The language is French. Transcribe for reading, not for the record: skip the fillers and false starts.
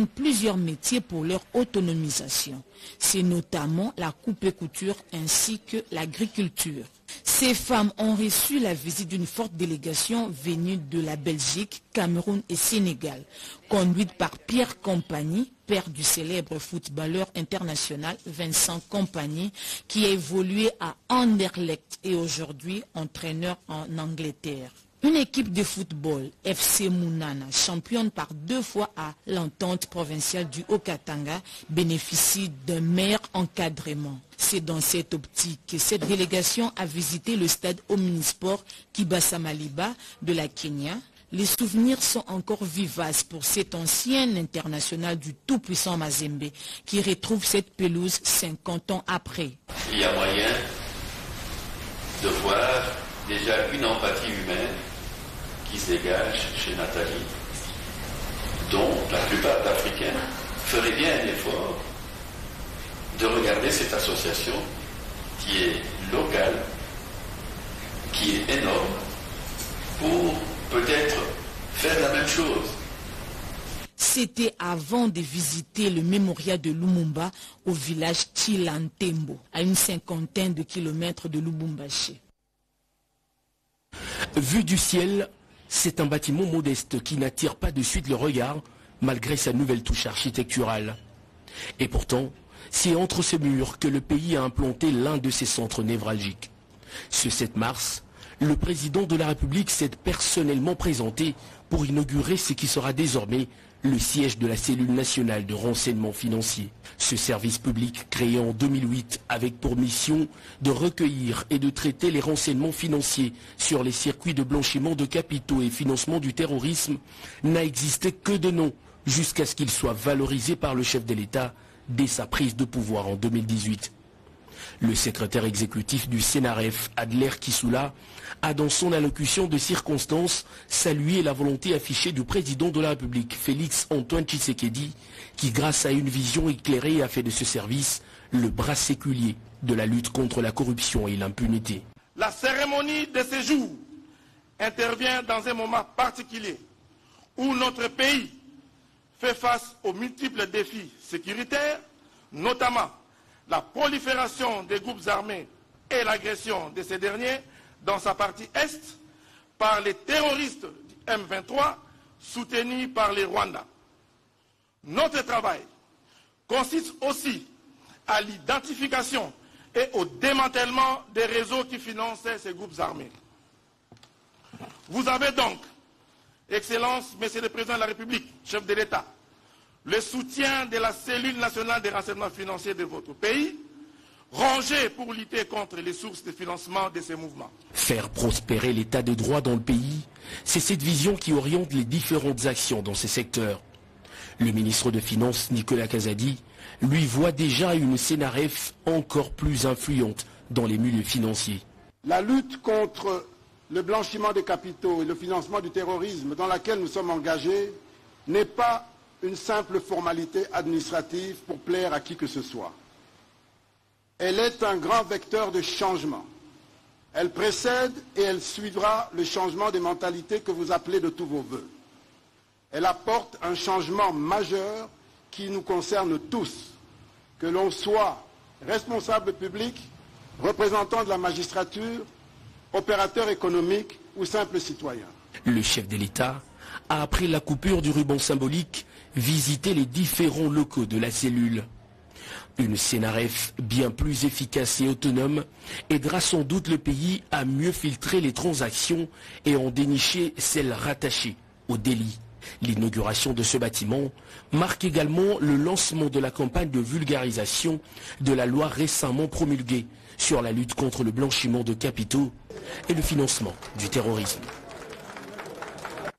apprennent plusieurs métiers pour leur autonomisation. C'est notamment la coupe et couture ainsi que l'agriculture. Ces femmes ont reçu la visite d'une forte délégation venue de la Belgique, Cameroun et Sénégal, conduite par Pierre Compagnie, père du célèbre footballeur international Vincent Compagnie, qui a évolué à Anderlecht et aujourd'hui entraîneur en Angleterre. Une équipe de football, FC Mounana, championne par 2 fois à l'entente provinciale du Haut-Katanga, bénéficie d'un meilleur encadrement. C'est dans cette optique que cette délégation a visité le stade Omnisport Kibasa Maliba de la Kenya. Les souvenirs sont encore vivaces pour cet ancien international du tout-puissant Mazembe qui retrouve cette pelouse 50 ans après. Il y a moyen de voir déjà une empathie humaine qui se dégage chez Nathalie, dont la plupart d'Africains feraient bien un effort de regarder cette association qui est locale, qui est énorme, pour peut-être faire la même chose. C'était avant de visiter le mémorial de Lumumba au village Chilantembo, à une 50aine de kilomètres de Lubumbashi. Vu du ciel, c'est un bâtiment modeste qui n'attire pas de suite le regard malgré sa nouvelle touche architecturale. Et pourtant, c'est entre ces murs que le pays a implanté l'un de ses centres névralgiques. Ce 7 mars, le président de la République s'est personnellement présenté pour inaugurer ce qui sera désormais le siège de la cellule nationale de renseignement financier. Ce service public créé en 2008 avec pour mission de recueillir et de traiter les renseignements financiers sur les circuits de blanchiment de capitaux et financement du terrorisme n'a existé que de nom jusqu'à ce qu'il soit valorisé par le chef de l'État dès sa prise de pouvoir en 2018. Le secrétaire exécutif du CNRF, Adler Kissoula, a dans son allocution de circonstance salué la volonté affichée du président de la République, Félix Antoine Tshisekedi, qui grâce à une vision éclairée a fait de ce service le bras séculier de la lutte contre la corruption et l'impunité. La cérémonie de ce jour intervient dans un moment particulier où notre pays fait face aux multiples défis sécuritaires, notamment la prolifération des groupes armés et l'agression de ces derniers dans sa partie est par les terroristes du M23 soutenus par les Rwandais. Notre travail consiste aussi à l'identification et au démantèlement des réseaux qui finançaient ces groupes armés. Vous avez donc, Excellence, Monsieur le Président de la République, chef de l'État, le soutien de la cellule nationale des renseignements financiers de votre pays, rangée pour lutter contre les sources de financement de ces mouvements. Faire prospérer l'état de droit dans le pays, c'est cette vision qui oriente les différentes actions dans ces secteurs. Le ministre des Finances, Nicolas Kazadi, lui voit déjà une CNRF encore plus influente dans les milieux financiers. La lutte contre le blanchiment des capitaux et le financement du terrorisme dans laquelle nous sommes engagés n'est pas une simple formalité administrative pour plaire à qui que ce soit. Elle est un grand vecteur de changement. Elle précède et elle suivra le changement des mentalités que vous appelez de tous vos vœux. Elle apporte un changement majeur qui nous concerne tous, que l'on soit responsable public, représentant de la magistrature, opérateur économique ou simple citoyen. Le chef de l'État a, après la coupure du ruban symbolique, visité les différents locaux de la cellule. Une CNRF bien plus efficace et autonome aidera sans doute le pays à mieux filtrer les transactions et en dénicher celles rattachées au délit. L'inauguration de ce bâtiment marque également le lancement de la campagne de vulgarisation de la loi récemment promulguée sur la lutte contre le blanchiment de capitaux et le financement du terrorisme.